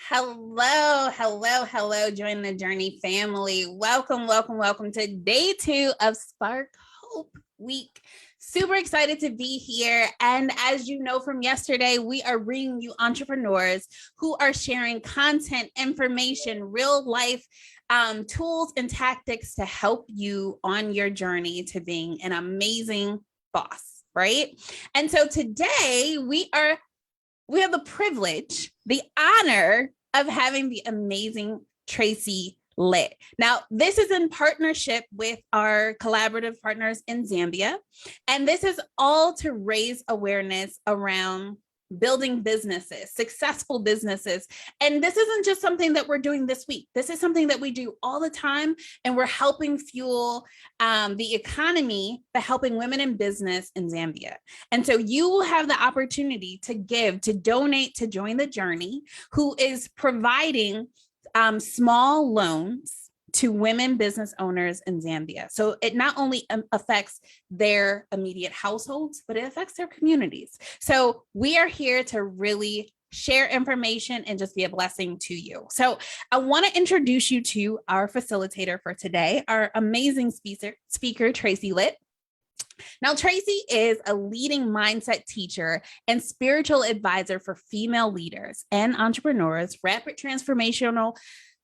Hello, join the journey family. Welcome to day 2 of Spark Hope Week. Super excited to be here. And as you know from yesterday, we are bringing you entrepreneurs who are sharing content, information, real life tools and tactics to help you on your journey to being an amazing boss, right? And so today we have the privilege, the honor of having the amazing Tracy Litt. Now, this is in partnership with our collaborative partners in Zambia, and this is all to raise awareness around building businesses, successful businesses. And this isn't just something that we're doing this week. This is something that we do all the time, and we're helping fuel the economy by helping women in business in Zambia. And so you will have the opportunity to give, to donate, to join the journey, who is providing small loans to women business owners in Zambia. So it not only affects their immediate households, but it affects their communities. So we are here to really share information and just be a blessing to you. So I want to introduce you to our facilitator for today, our amazing speaker, Tracy Litt. Now, Tracy is a leading mindset teacher and spiritual advisor for female leaders and entrepreneurs, rapid transformational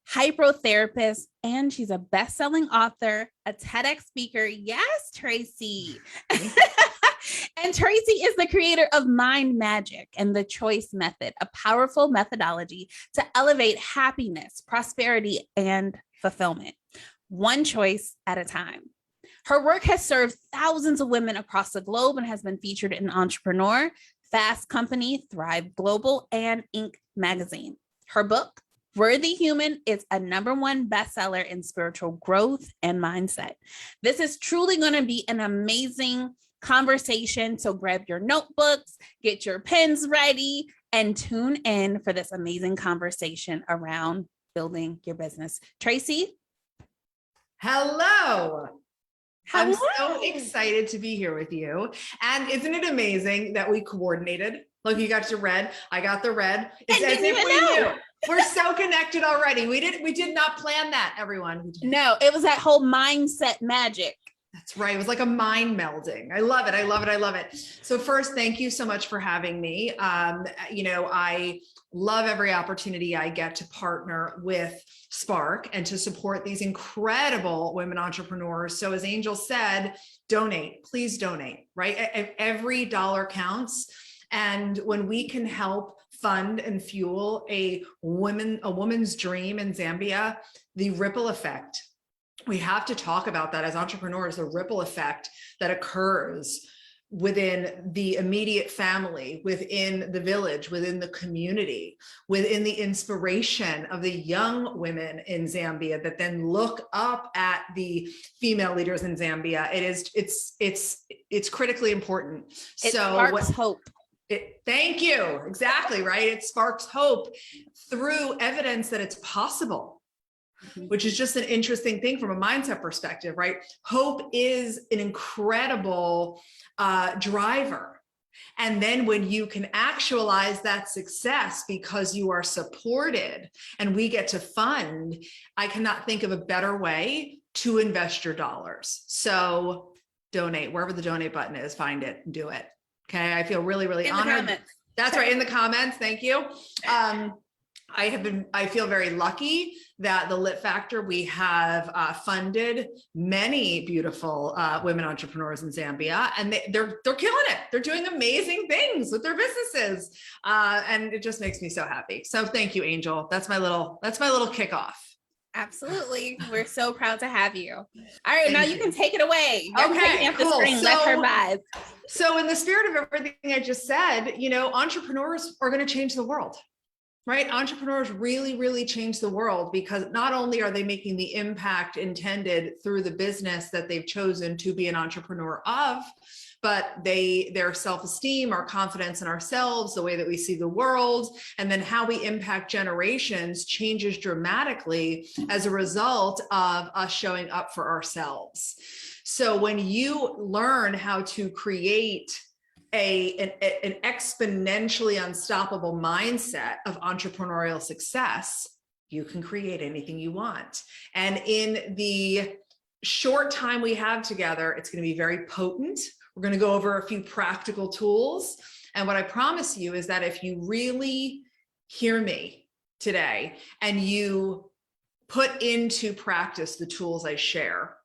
hypnotherapist, and she's a best-selling author, a TEDx speaker. Yes, Tracy. And Tracy is the creator of Mind Magic and the Choice Method, a powerful methodology to elevate happiness, prosperity, and fulfillment, one choice at a time. Her work has served thousands of women across the globe and has been featured in Entrepreneur, Fast Company, Thrive Global, and Inc. magazine. Her book, Worthy Human, is a #1 bestseller in spiritual growth and mindset. This is truly going to be an amazing conversation. So grab your notebooks, get your pens ready, and tune in for this amazing conversation around building your business. Tracy? Hello. I'm so excited to be here with you. And isn't it amazing that we coordinated? Look, you got your red. I got the red. It's as if we knew. We're so connected already. We did not plan that, everyone. No, it was that whole mindset magic. That's right. It was like a mind melding. I love it. So first, thank you so much for having me. I love every opportunity I get to partner with Spark and to support these incredible women entrepreneurs. So as Angel said, donate, please donate, right? Every dollar counts. And when we can help fund and fuel a woman's dream in Zambia, the ripple effect, we have to talk about that as entrepreneurs, the ripple effect that occurs within the immediate family, within the village, within the community, within the inspiration of the young women in Zambia that then look up at the female leaders in Zambia. It's critically important. It sparks hope. Thank you. Exactly, right? It sparks hope through evidence that it's possible, which is just an interesting thing from a mindset perspective, right? Hope is an incredible driver. And then when you can actualize that success because you are supported and we get to fund, I cannot think of a better way to invest your dollars. So donate, wherever the donate button is, find it and do it. Okay, I feel really, really honored. That's right, in the comments. Thank you. I feel very lucky that the Lit Factor, we have funded many beautiful women entrepreneurs in Zambia, and they're killing it. They're doing amazing things with their businesses, and it just makes me so happy. So thank you, Angel. That's my little kickoff. Absolutely. We're so proud to have you. All right, now you can take it away. Okay, cool. Let her vibe. So in the spirit of everything I just said, entrepreneurs are going to change the world, right? Entrepreneurs really, really change the world because not only are they making the impact intended through the business that they've chosen to be an entrepreneur of, but their self-esteem, our confidence in ourselves, the way that we see the world, and then how we impact generations changes dramatically as a result of us showing up for ourselves. So when you learn how to create an exponentially unstoppable mindset of entrepreneurial success, you can create anything you want. And in the short time we have together, it's going to be very potent. We're going to go over a few practical tools. And what I promise you is that if you really hear me today and you put into practice the tools I share,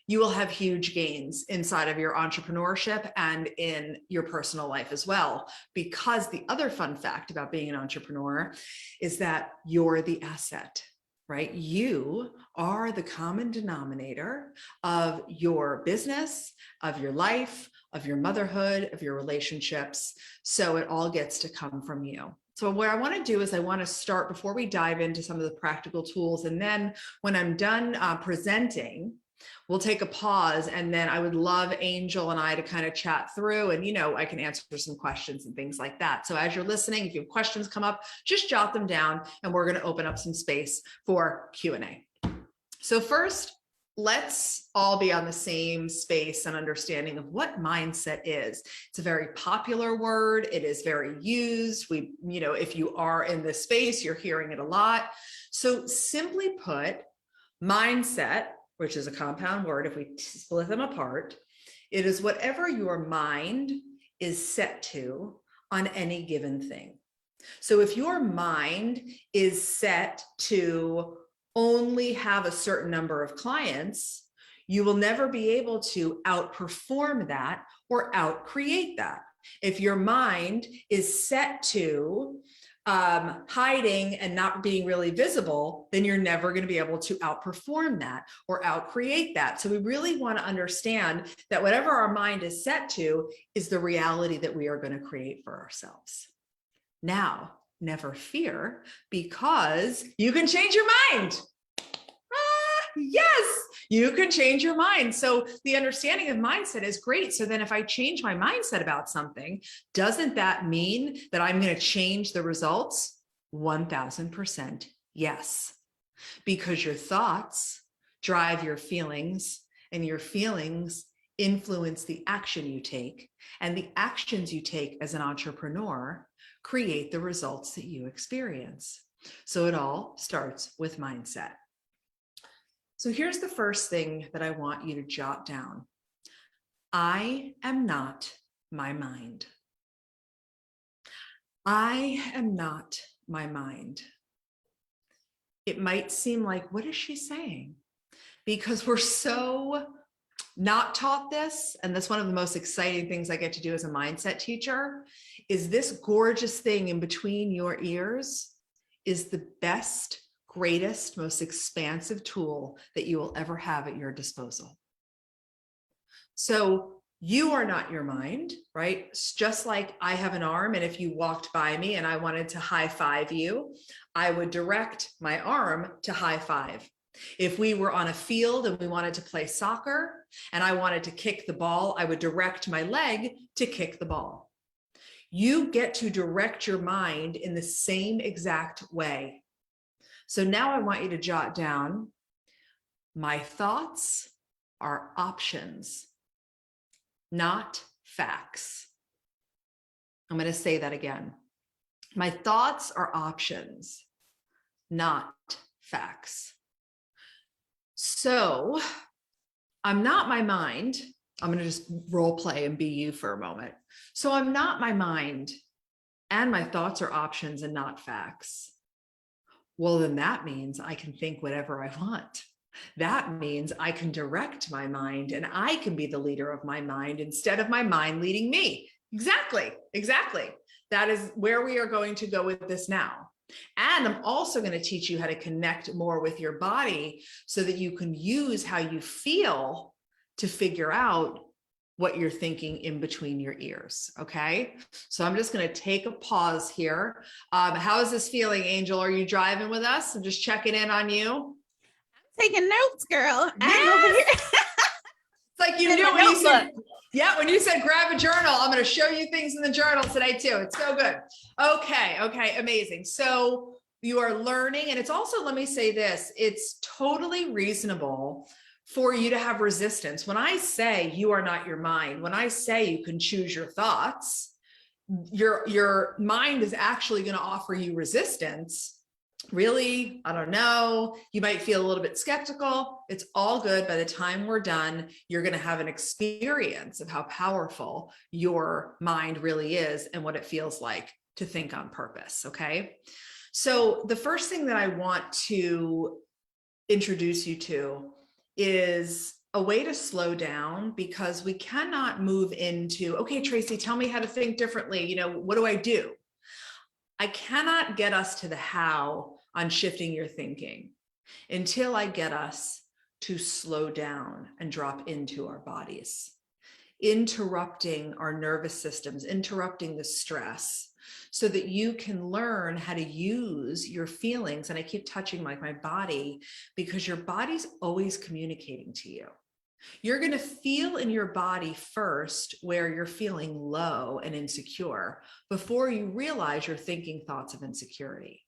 you will have huge gains inside of your entrepreneurship and in your personal life as well. Because the other fun fact about being an entrepreneur is that you're the asset, right? You are the common denominator of your business, of your life, of your motherhood, of your relationships. So it all gets to come from you. So what I want to do is I want to start before we dive into some of the practical tools. And then when I'm done presenting, we'll take a pause, and then I would love Angel and I to kind of chat through, and I can answer some questions and things like that. So as you're listening, if you have questions come up, just jot them down, and we're going to open up some space for Q&A. So first, let's all be on the same space and understanding of what mindset is. It's a very popular word. It is very used. If you are in this space, you're hearing it a lot. So simply put, mindset, which is a compound word, if we split them apart, it is whatever your mind is set to on any given thing. So if your mind is set to only have a certain number of clients, you will never be able to outperform that or outcreate that. If your mind is set to hiding and not being really visible, then you're never going to be able to outperform that or outcreate that. So we really want to understand that whatever our mind is set to is the reality that we are going to create for ourselves. Now, never fear, because you can change your mind. Yes, you can change your mind. So the understanding of mindset is great. So then if I change my mindset about something, doesn't that mean that I'm going to change the results? 1000% yes. Because your thoughts drive your feelings, and your feelings influence the action you take. And the actions you take as an entrepreneur create the results that you experience. So it all starts with mindset. So here's the first thing that I want you to jot down. I am not my mind. I am not my mind. It might seem like, what is she saying? Because we're so not taught this, and that's one of the most exciting things I get to do as a mindset teacher, is this gorgeous thing in between your ears is the best, greatest, most expansive tool that you will ever have at your disposal. So you are not your mind, right? It's just like I have an arm, and if you walked by me and I wanted to high five you, I would direct my arm to high five. If we were on a field and we wanted to play soccer and I wanted to kick the ball, I would direct my leg to kick the ball. You get to direct your mind in the same exact way. So now I want you to jot down, my thoughts are options, not facts. I'm going to say that again. My thoughts are options, not facts. So I'm not my mind. I'm going to just role play and be you for a moment. So I'm not my mind, and my thoughts are options and not facts. Well, then that means I can think whatever I want. That means I can direct my mind, and I can be the leader of my mind instead of my mind leading me. Exactly. That is where we are going to go with this now. And I'm also going to teach you how to connect more with your body so that you can use how you feel to figure out what you're thinking in between your ears. Okay. So I'm just going to take a pause here. How is this feeling, Angel? Are you driving with us? I'm just checking in on you. I'm taking notes, girl. Yes! I'm over here. It's like you knew when you said, when you said grab a journal, I'm going to show you things in the journal today too. It's so good. Okay. Amazing. So you are learning. And it's also, let me say this, it's totally reasonable for you to have resistance. When I say you are not your mind, when I say you can choose your thoughts, your mind is actually going to offer you resistance. Really? I don't know. You might feel a little bit skeptical. It's all good. By the time we're done, you're going to have an experience of how powerful your mind really is and what it feels like to think on purpose. Okay. So the first thing that I want to introduce you to is a way to slow down, because we cannot move into, okay, Tracy, tell me how to think differently. You know, what do I do? I cannot get us to the how on shifting your thinking until I get us to slow down and drop into our bodies, interrupting our nervous systems, interrupting the stress, so that you can learn how to use your feelings. And I keep touching like my body, because your body's always communicating to you. You're going to feel in your body first where you're feeling low and insecure before you realize you're thinking thoughts of insecurity.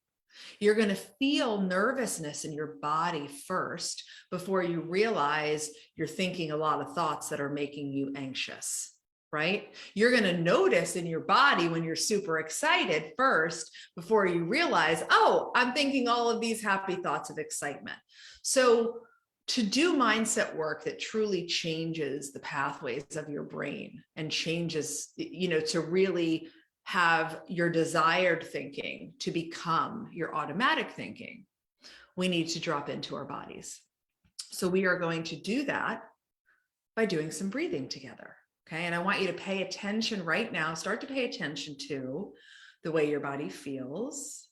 You're going to feel nervousness in your body first before you realize you're thinking a lot of thoughts that are making you anxious, right? You're going to notice in your body when you're super excited first before you realize, oh, I'm thinking all of these happy thoughts of excitement. So to do mindset work that truly changes the pathways of your brain and changes, you know, to really have your desired thinking to become your automatic thinking, we need to drop into our bodies. So we are going to do that by doing some breathing together. Okay. And I want you to pay attention right now, start to pay attention to the way your body feels.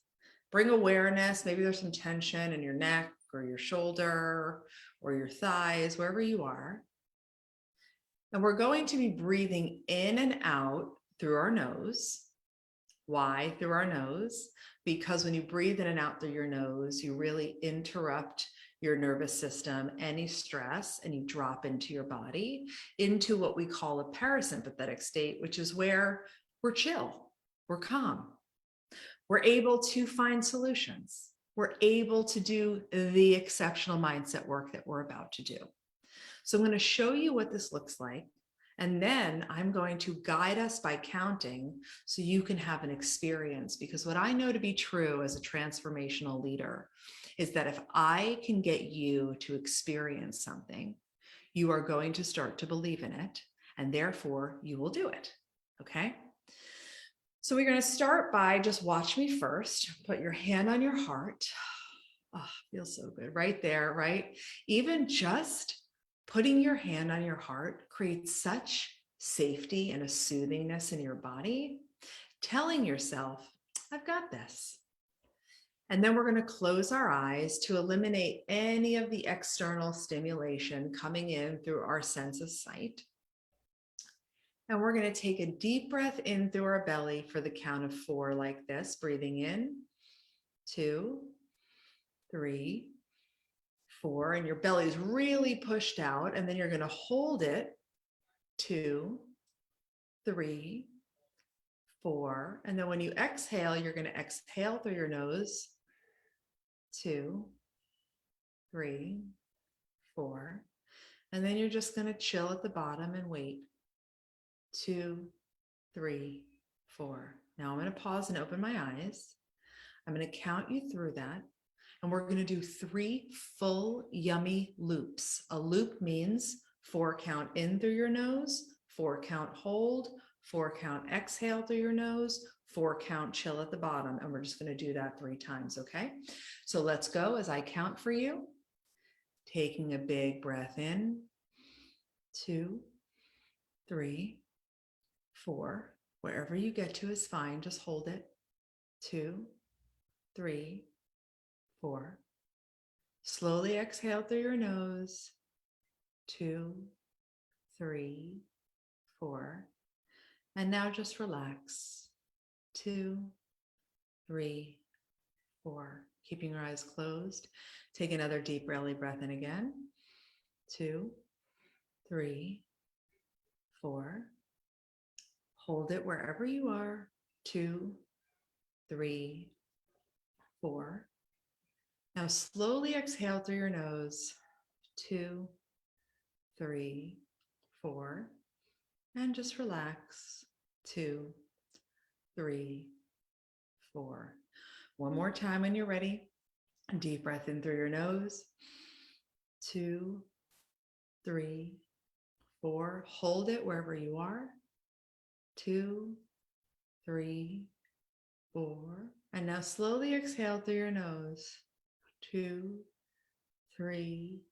Bring awareness. Maybe there's some tension in your neck or your shoulder or your thighs, wherever you are. And we're going to be breathing in and out through our nose. Why through our nose? Because when you breathe in and out through your nose, you really interrupt your nervous system, any stress, and you drop into your body, into what we call a parasympathetic state, which is where we're chill, we're calm, we're able to find solutions, we're able to do the exceptional mindset work that we're about to do. So I'm going to show you what this looks like. And then I'm going to guide us by counting so you can have an experience. Because what I know to be true as a transformational leader is that if I can get you to experience something, you are going to start to believe in it, and therefore you will do it. Okay? So we're going to start by just watch me first. Put your hand on your heart. Oh, feels so good right there, right? Even just putting your hand on your heart creates such safety and a soothingness in your body, telling yourself, I've got this. And then we're going to close our eyes to eliminate any of the external stimulation coming in through our sense of sight. And we're going to take a deep breath in through our belly for the count of 4 like this, breathing in, 2, 3, 4, and your belly is really pushed out. And then you're going to hold it, 2, 3, 4. And then when you exhale, you're going to exhale through your nose, 2, 3, 4. And then you're just going to chill at the bottom and wait, 2, 3, 4. Now I'm going to pause and open my eyes. I'm going to count you through that. And we're going to do 3 full yummy loops. A loop means 4 count in through your nose, 4 count hold, 4 count exhale through your nose, 4 count chill at the bottom. And we're just going to do that 3 times. Okay. So let's go as I count for you. Taking a big breath in, 2, 3, 4. Wherever you get to is fine. Just hold it. 2, 3, 4. Slowly exhale through your nose. 2, 3, 4. And now just relax. 2, 3, 4. Keeping your eyes closed. Take another deep belly breath in again. 2, 3, 4. Hold it wherever you are. 2, 3, 4. Now slowly exhale through your nose. 2, 3, 4, and just relax. 2, 3, 4. One more time when you're ready. Deep breath in through your nose. 2, 3, 4. Hold it wherever you are. 2, 3, 4. And now slowly exhale through your nose. 2, 3,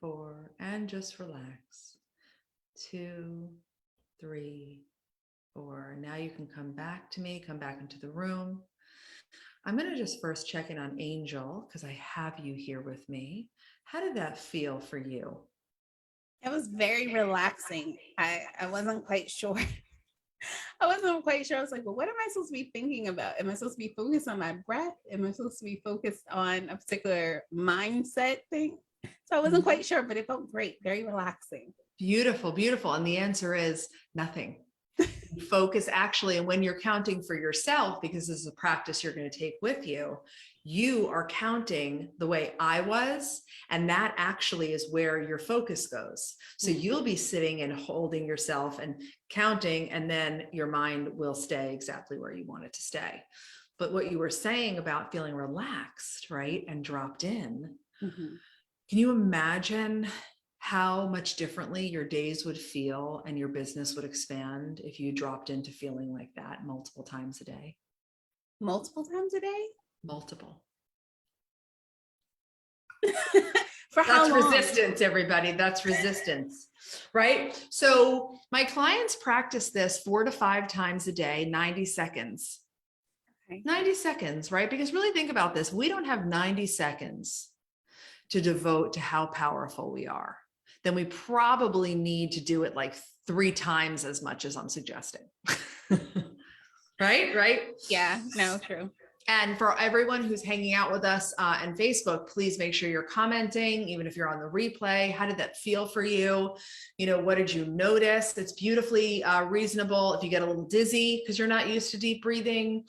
4. And just relax. 2, 3, 4. Now you can come back to me, come back into the room. I'm going to just first check in on Angel because I have you here with me. How did that feel for you? It was very relaxing. I wasn't quite sure. I wasn't quite sure. I was like, well, what am I supposed to be thinking about? Am I supposed to be focused on my breath? Am I supposed to be focused on a particular mindset thing? So I wasn't quite sure, but it felt great, very relaxing. Beautiful, beautiful. And the answer is nothing. Focus actually, and when you're counting for yourself, because this is a practice you're going to take with you, you are counting the way I was, and that actually is where your focus goes. So you'll be sitting and holding yourself and counting, and then your mind will stay exactly where you want it to stay. But what you were saying about feeling relaxed, right, and dropped in, can you imagine how much differently your days would feel and your business would expand if you dropped into feeling like that multiple times a day? Multiple times a day? Multiple. For how That's long? resistance, everybody. That's resistance, right? So my clients practice this 4 to 5 times a day, 90 seconds. Okay. 90 seconds, right? Because really think about this. We don't have 90 seconds to devote to how powerful we are. Then we probably need to do it like 3 times as much as I'm suggesting. Right? Yeah, no, true. And for everyone who's hanging out with us on Facebook, please make sure you're commenting, even if you're on the replay. How did that feel for you? You know, what did you notice? It's beautifully reasonable if you get a little dizzy because you're not used to deep breathing.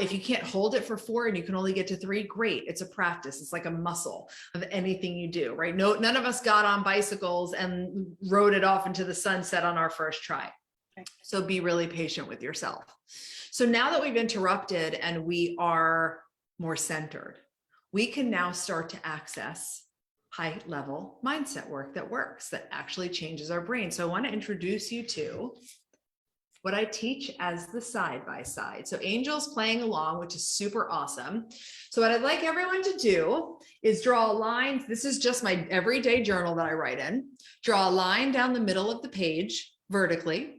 If you can't hold it for 4 and you can only get to 3, great. It's a practice. It's like a muscle of anything you do, right? No, none of us got on bicycles and rode it off into the sunset on our first try. Okay. So be really patient with yourself. So now that we've interrupted and we are more centered, we can now start to access high level mindset work that works, that actually changes our brain. So I want to introduce you to what I teach as the side-by-side. So Angel's playing along, which is super awesome. So what I'd like everyone to do is draw a line. This is just my everyday journal that I write in. Draw a line down the middle of the page vertically.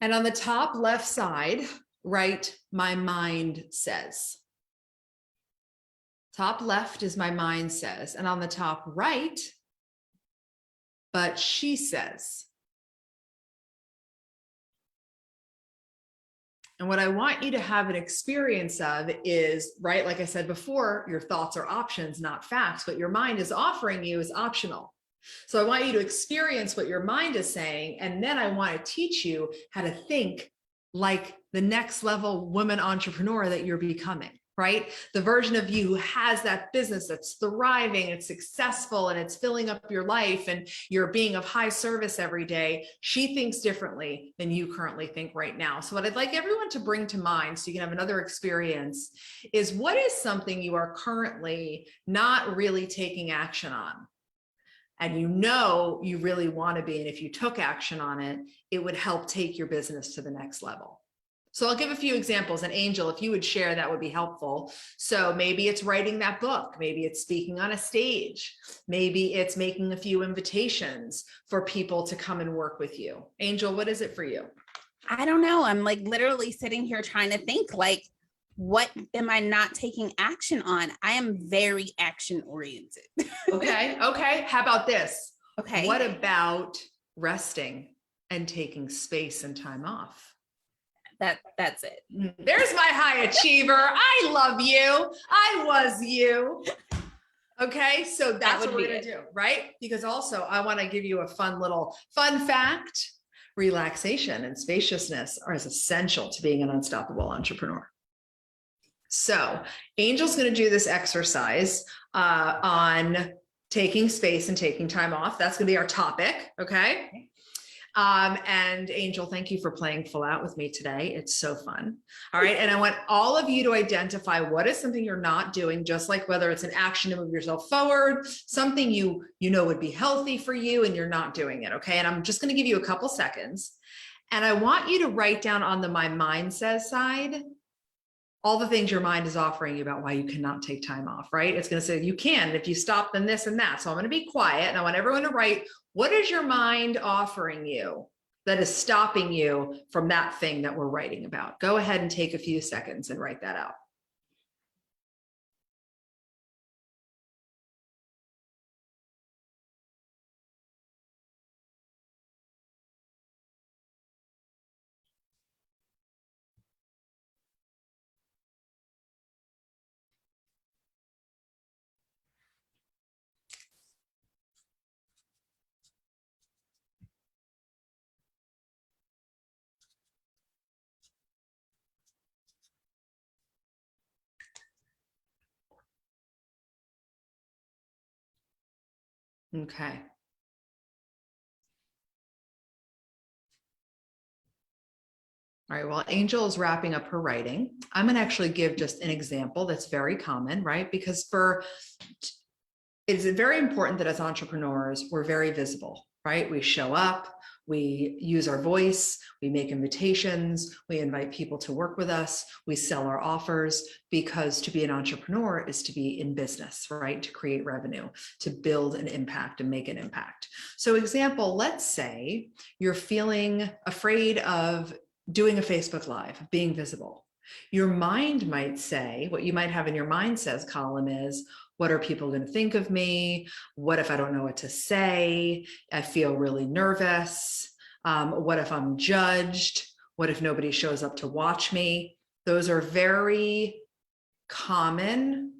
And on the top left side, write "my mind says." Top left is "my mind says." And on the top right, "but she says." And what I want you to have an experience of is, right, like I said before, your thoughts are options, not facts. What your mind is offering you is optional. So I want you to experience what your mind is saying, and then I want to teach you how to think like the next level woman entrepreneur that you're becoming, right? The version of you who has that business that's thriving, it's successful, and it's filling up your life, and you're being of high service every day. She thinks differently than you currently think right now. So what I'd like everyone to bring to mind, so you can have another experience, is what is something you are currently not really taking action on? And you know you really want to be, and if you took action on it, it would help take your business to the next level. So I'll give a few examples, and Angel, if you would share, that would be helpful. So maybe it's writing that book, maybe it's speaking on a stage, maybe it's making a few invitations for people to come and work with you. Angel, what is it for you? I don't know. I'm like literally sitting here trying to think, like, what am I not taking action on? I am very action oriented. Okay. How about this? Okay. What about resting and taking space and time off? That's it. There's my high achiever. I love you. I was you. Okay. So that's what we're going to do, right? Because also I want to give you a fun fact. Relaxation and spaciousness are as essential to being an unstoppable entrepreneur. So Angel's going to do this exercise on taking space and taking time off. That's going to be our topic. Okay. And Angel, thank you for playing full out with me today. It's so fun. All right. And I want all of you to identify what is something you're not doing, just like whether it's an action to move yourself forward, something you know would be healthy for you and you're not doing it. Okay. And I'm just going to give you a couple seconds. And I want you to write down on the my mind says side all the things your mind is offering you about why you cannot take time off, right? It's going to say you can, if you stop, then this and that. So I'm going to be quiet and I want everyone to write, what is your mind offering you that is stopping you from that thing that we're writing about? Go ahead and take a few seconds and write that out. Okay. All right, well, Angel is wrapping up her writing. I'm going to actually give just an example that's very common, right? Because it's very important that as entrepreneurs, we're very visible, right? We show up, we use our voice, we make invitations, we invite people to work with us, we sell our offers, because to be an entrepreneur is to be in business, right? To create revenue, to build an impact and make an impact. So example, let's say you're feeling afraid of doing a Facebook Live, being visible. Your mind might say, what you might have in your mind says column is, what are people going to think of me? What if I don't know what to say? I feel really nervous. What if I'm judged? What if nobody shows up to watch me? Those are very common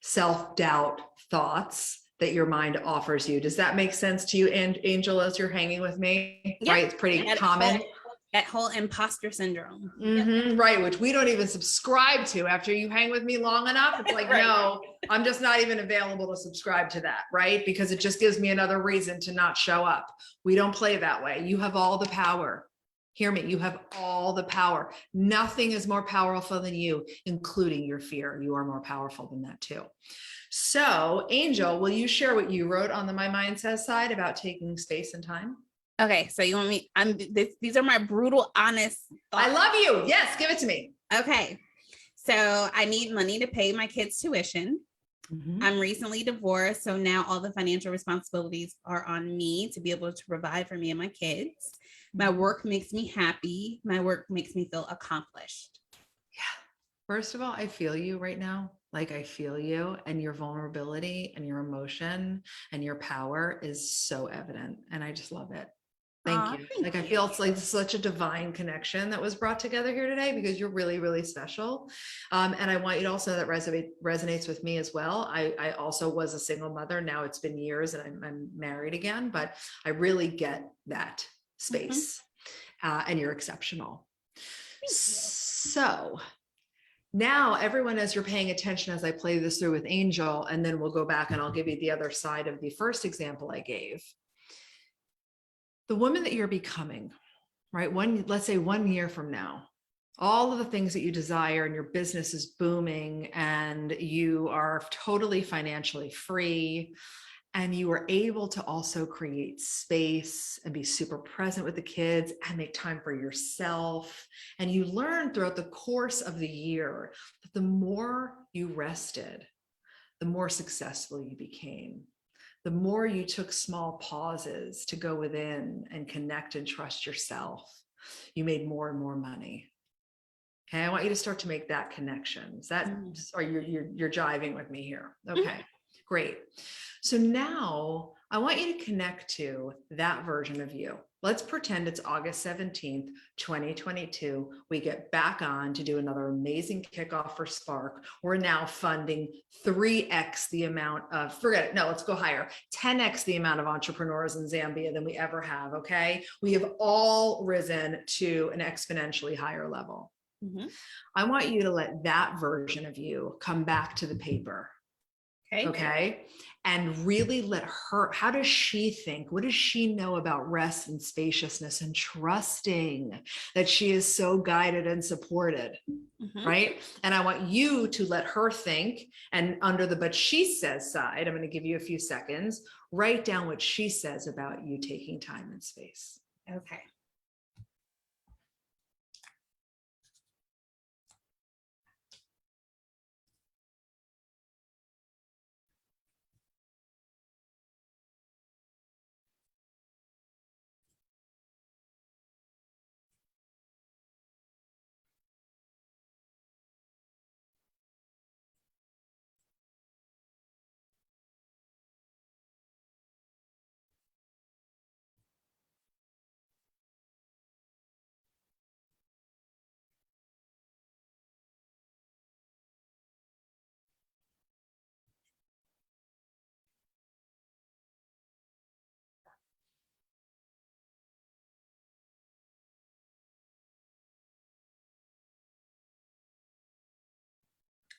self-doubt thoughts that your mind offers you. Does that make sense to you, Angel, as you're hanging with me? Yeah. Right? It's pretty common. That whole imposter syndrome. Mm-hmm, right, which we don't even subscribe to. After you hang with me long enough, it's like, right. No, I'm just not even available to subscribe to that, right? Because it just gives me another reason to not show up. We don't play that way. You have all the power. Hear me, you have all the power. Nothing is more powerful than you, including your fear. You are more powerful than that too. So, Angel, will you share what you wrote on the My Mind Says side about taking space and time? Okay, so you want me? These are my brutal, honest thoughts. I love you. Yes, give it to me. Okay, so I need money to pay my kids' tuition. Mm-hmm. I'm recently divorced, so now all the financial responsibilities are on me to be able to provide for me and my kids. My work makes me happy. My work makes me feel accomplished. Yeah. First of all, I feel you right now. Like I feel you, and your vulnerability and your emotion and your power is so evident. And I just love it. Thank you. Like, I feel it's like such a divine connection that was brought together here today, because you're really, really special. And I want you to also know that resonates with me as well. I also was a single mother. Now it's been years and I'm married again, but I really get that space. And you're exceptional. So now everyone, as you're paying attention, as I play this through with Angel, and then we'll go back and I'll give you the other side of the first example I gave. The woman that you're becoming, right? Let's say 1 year from now, all of the things that you desire and your business is booming and you are totally financially free, and you are able to also create space and be super present with the kids and make time for yourself. And you learn throughout the course of the year that the more you rested, the more successful you became. The more you took small pauses to go within and connect and trust yourself, you made more and more money. Okay, I want you to start to make that connection. Is that, or you're jiving with me here? Okay, great. So now I want you to connect to that version of you. Let's pretend it's August 17th, 2022. We get back on to do another amazing kickoff for Spark. We're now funding 3x the amount of, forget it, no, let's go higher, 10x the amount of entrepreneurs in Zambia than we ever have, okay? We have all risen to an exponentially higher level. I want you to let that version of you come back to the paper. Okay. And really let her, how does she think? What does she know about rest and spaciousness and trusting that she is so guided and supported? Mm-hmm. Right. And I want you to let her think. And under the but she says side, I'm going to give you a few seconds, write down what she says about you taking time and space. Okay.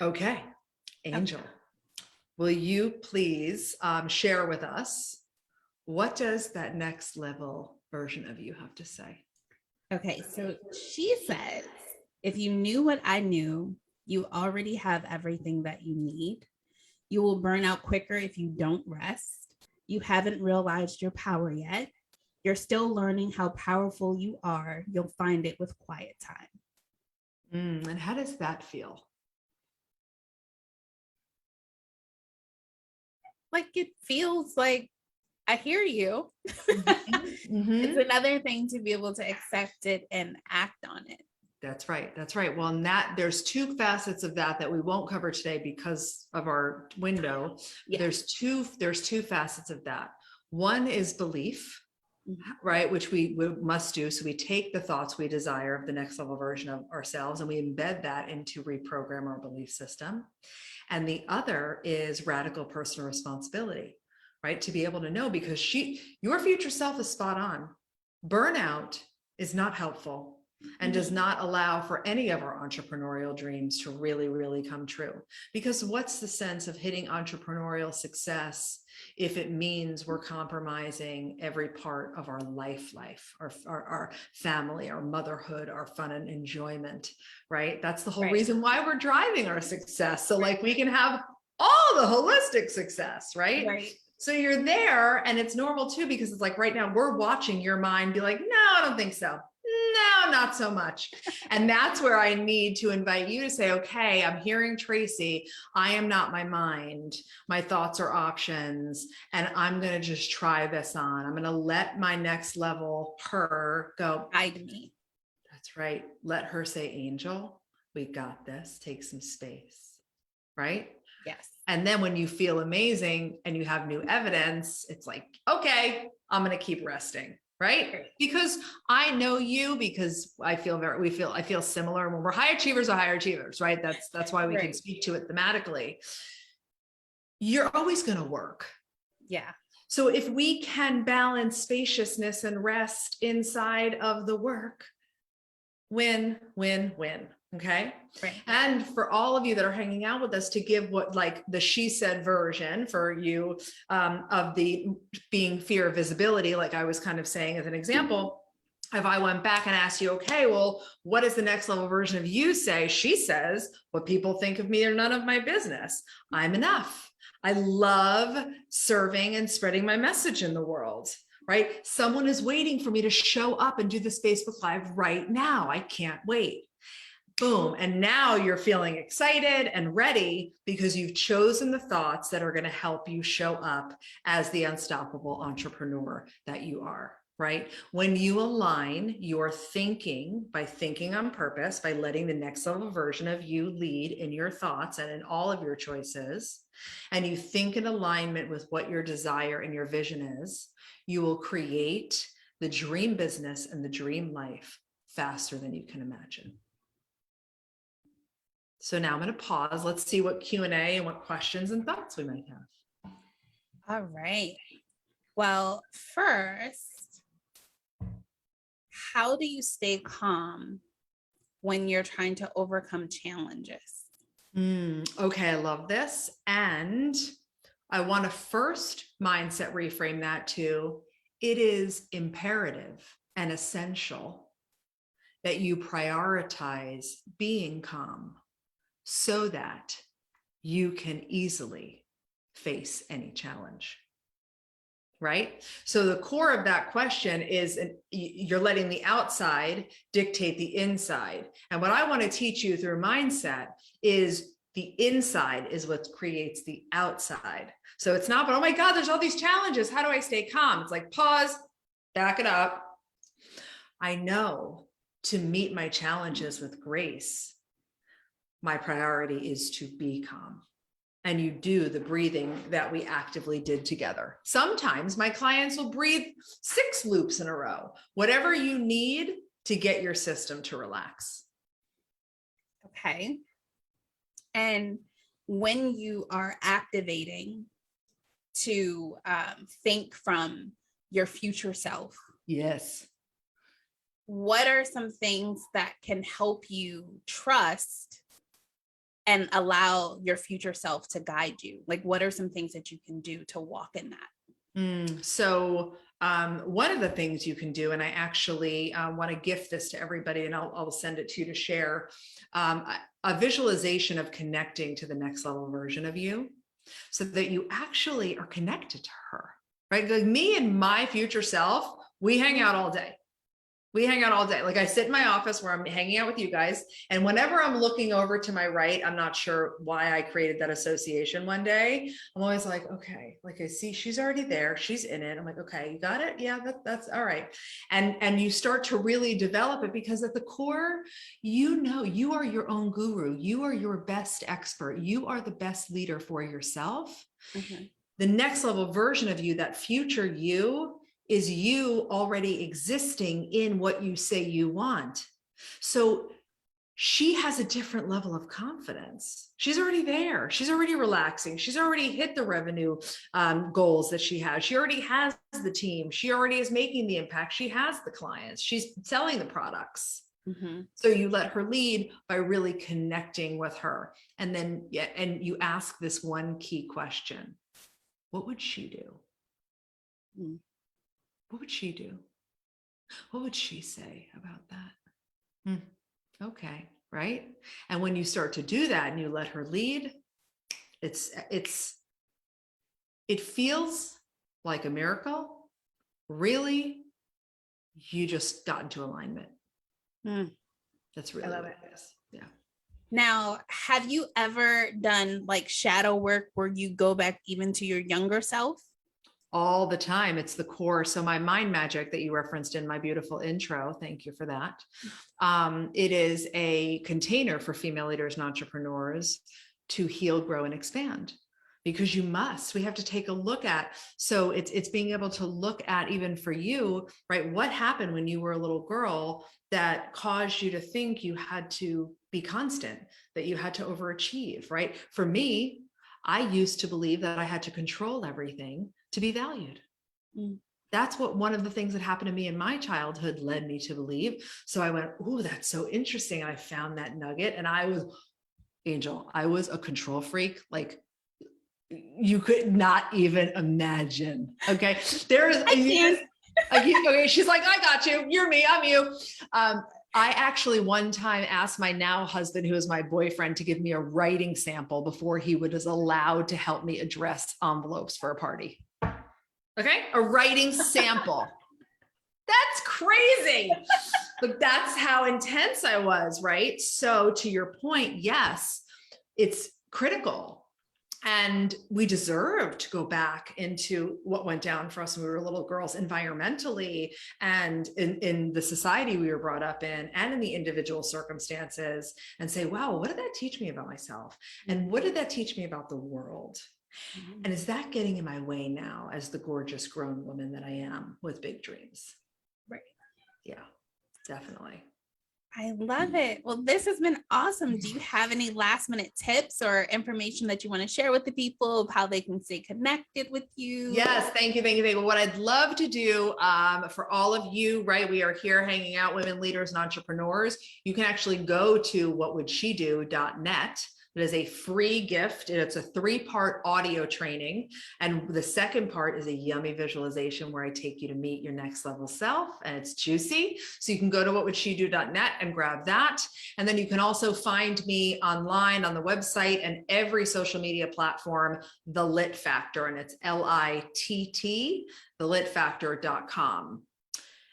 Okay. Angel, will you please share with us, what does that next level version of you have to say? Okay. So she says, if you knew what I knew, you already have everything that you need. You will burn out quicker if you don't rest. You haven't realized your power yet. You're still learning how powerful you are. You'll find it with quiet time. And how does that feel? Like it feels like I hear you. Mm-hmm. It's another thing to be able to accept it and act on it. That's right. That's right. Well, and that there's two facets of that we won't cover today because of our window. Yeah. There's two facets of that. One is belief, right? Which we must do. So we take the thoughts we desire of the next level version of ourselves and we embed that into reprogram our belief system. And the other is radical personal responsibility, right? To be able to know, because your future self is spot on. Burnout is not helpful and does not allow for any of our entrepreneurial dreams to really, really come true. Because what's the sense of hitting entrepreneurial success if it means we're compromising every part of our life, our family, our motherhood, our fun and enjoyment, right? That's the whole reason why we're driving our success. So like we can have all the holistic success, right? So you're there and it's normal too, because it's like right now we're watching your mind be like, no, I don't think so. No, not so much. And that's where I need to invite you to say, okay, I'm hearing Tracy. I am not my mind. My thoughts are options. And I'm going to just try this on. I'm going to let my next level, her, go. Guide me. That's right. Let her say, Angel, we got this. Take some space. Right? Yes. And then when you feel amazing and you have new evidence, it's like, okay, I'm going to keep resting. Right? Because I know you, because I feel similar. When we're high achievers are higher achievers, right? That's why we can speak to it thematically. You're always going to work. Yeah. So if we can balance spaciousness and rest inside of the work, win, win, win. Okay. Right. And for all of you that are hanging out with us, to give what like the she said version for you of the being fear of visibility, like I was kind of saying as an example, if I went back and asked you, okay, well, what does the next level version of you say? She says, what people think of me are none of my business. I'm enough. I love serving and spreading my message in the world. Right? Someone is waiting for me to show up and do this Facebook Live right now. I can't wait. Boom. And now you're feeling excited and ready because you've chosen the thoughts that are going to help you show up as the unstoppable entrepreneur that you are. Right? When you align your thinking by thinking on purpose, by letting the next level version of you lead in your thoughts and in all of your choices, and you think in alignment with what your desire and your vision is, you will create the dream business and the dream life faster than you can imagine. So now I'm going to pause. Let's see what Q&A and what questions and thoughts we might have. All right. Well, first, how do you stay calm when you're trying to overcome challenges? Okay, I love this. And I want to first mindset reframe that to, it is imperative and essential that you prioritize being calm so that you can easily face any challenge. Right? So the core of that question is you're letting the outside dictate the inside. And what I want to teach you through mindset is the inside is what creates the outside. So it's not, but oh my God, there's all these challenges. How do I stay calm? It's like, pause, back it up. I know to meet my challenges with grace, my priority is to be calm. And you do the breathing that we actively did together. Sometimes my clients will breathe 6 loops in a row, whatever you need to get your system to relax. Okay. And when you are activating to think from your future self. Yes. What are some things that can help you trust and allow your future self to guide you? Like, what are some things that you can do to walk in that? So one of the things you can do, and I actually want to gift this to everybody, and I'll send it to you to share, a visualization of connecting to the next level version of you so that you actually are connected to her, right? Like me and my future self, we hang out all day. We hang out all day. Like I sit in my office where I'm hanging out with you guys. And whenever I'm looking over to my right, I'm not sure why I created that association one day. I'm always like, okay, like I see she's already there. She's in it. I'm like, okay, you got it. Yeah, that's all right. And you start to really develop it because at the core, you know, you are your own guru. You are your best expert. You are the best leader for yourself. Mm-hmm. The next level version of you, that future you, is you already existing in what you say you want. So she has a different level of confidence. She's already there. She's already relaxing. She's already hit the revenue goals that she has. She already has the team. She already is making the impact. She has the clients. She's selling the products. Mm-hmm. So you let her lead by really connecting with her. And then, and you ask this one key question: what would she do? Mm-hmm. What would she do? What would she say about that? Okay, right? And when you start to do that and you let her lead, it feels like a miracle. Really, you just got into alignment. That's really what it is. Yeah. Now, have you ever done like shadow work where you go back even to your younger self? All the time. It's the core. So my mind magic that you referenced in my beautiful intro, thank you for that. It is a container for female leaders and entrepreneurs to heal, grow, and expand. Because you must, we have to take a look at, so it's being able to look at, even for you, right? What happened when you were a little girl that caused you to think you had to be constant, that you had to overachieve, right? For me, I used to believe that I had to control everything to be valued. That's what one of the things that happened to me in my childhood led me to believe. So I went, oh, that's so interesting. And I found that nugget, and I was, Angel, I was a control freak. Like, you could not even imagine. Okay. There's, okay. She's like, I got you. You're me. I'm you. I actually one time asked my now husband, who is my boyfriend, to give me a writing sample before he was allowed to help me address envelopes for a party. Okay. A writing sample. That's crazy. But that's how intense I was. Right. So to your point, yes, it's critical. And we deserve to go back into what went down for us when we were little girls, environmentally, and in the society we were brought up in, and in the individual circumstances, and say, wow, what did that teach me about myself? And what did that teach me about the world? And is that getting in my way now as the gorgeous grown woman that I am with big dreams? Right. Yeah, definitely. I love it. Well, this has been awesome. Do you have any last minute tips or information that you want to share with the people of how they can stay connected with you? Yes, thank you, thank you, thank you. What I'd love to do for all of you, right? We are here hanging out, women leaders and entrepreneurs. You can actually go to whatwouldShedo.net. It is a free gift. It's a 3-part audio training. And the second part is a yummy visualization where I take you to meet your next level self, and it's juicy. So you can go to whatwouldSheDo.net and grab that. And then you can also find me online on the website and every social media platform, The Litt Factor, and it's LITT, thelittfactor.com.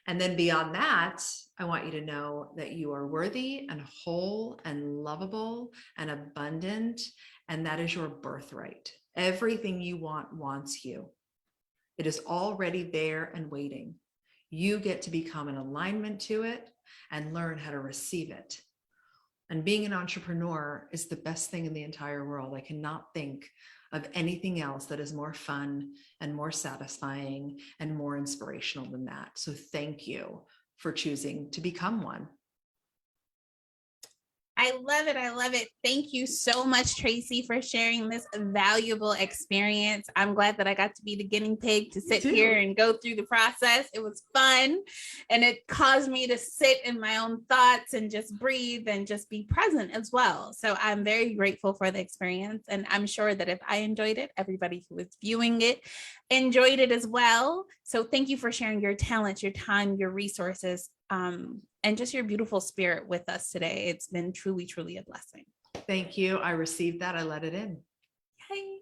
And then beyond that, I want you to know that you are worthy and whole and lovable and abundant, and that is your birthright. Everything you want wants you. It is already there and waiting. You get to become in alignment to it and learn how to receive it. And being an entrepreneur is the best thing in the entire world. I cannot think of anything else that is more fun and more satisfying and more inspirational than that. So thank you for choosing to become one. I love it. I love it. Thank you so much, Tracy, for sharing this valuable experience. I'm glad that I got to be the guinea pig to sit here and go through the process. It was fun, and it caused me to sit in my own thoughts and just breathe and just be present as well. So I'm very grateful for the experience, and I'm sure that if I enjoyed it, everybody who was viewing it enjoyed it as well. So thank you for sharing your talents, your time, your resources, and just your beautiful spirit with us today. It's been truly, truly a blessing. Thank you. I received that. I let it in. Yay.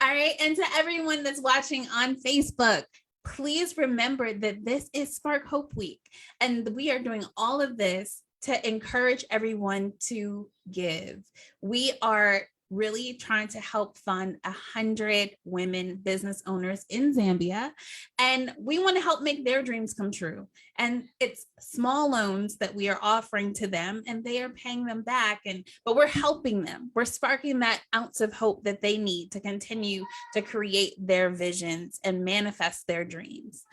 All right. And to everyone that's watching on Facebook, please remember that this is Spark Hope Week, and we are doing all of this to encourage everyone to give. We are really trying to help fund 100 women business owners in Zambia. And we want to help make their dreams come true. And it's small loans that we are offering to them, and they are paying them back. But we're helping them. We're sparking that ounce of hope that they need to continue to create their visions and manifest their dreams.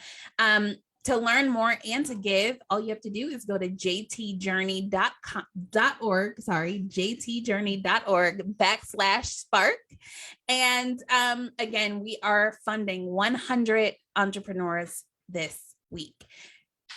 To learn more and to give, all you have to do is go to jtjourney.org/spark. And again, we are funding 100 entrepreneurs this week.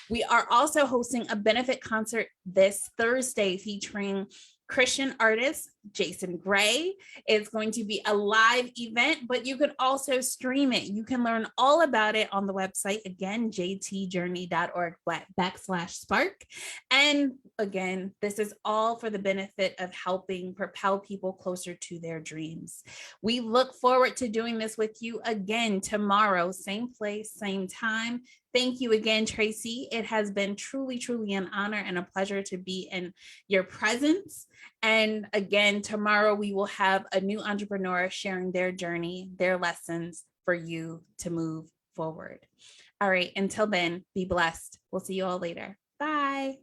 We are also hosting a benefit concert this Thursday featuring Christian artist Jason Gray. It's going to be a live event, but you can also stream it. You can learn all about it on the website, again, jtjourney.org/spark. And again, this is all for the benefit of helping propel people closer to their dreams. We look forward to doing this with you again tomorrow, same place, same time. Thank you again, Tracy. It has been truly, truly an honor and a pleasure to be in your presence. And again, tomorrow we will have a new entrepreneur sharing their journey, their lessons for you to move forward. All right, until then, be blessed. We'll see you all later. Bye.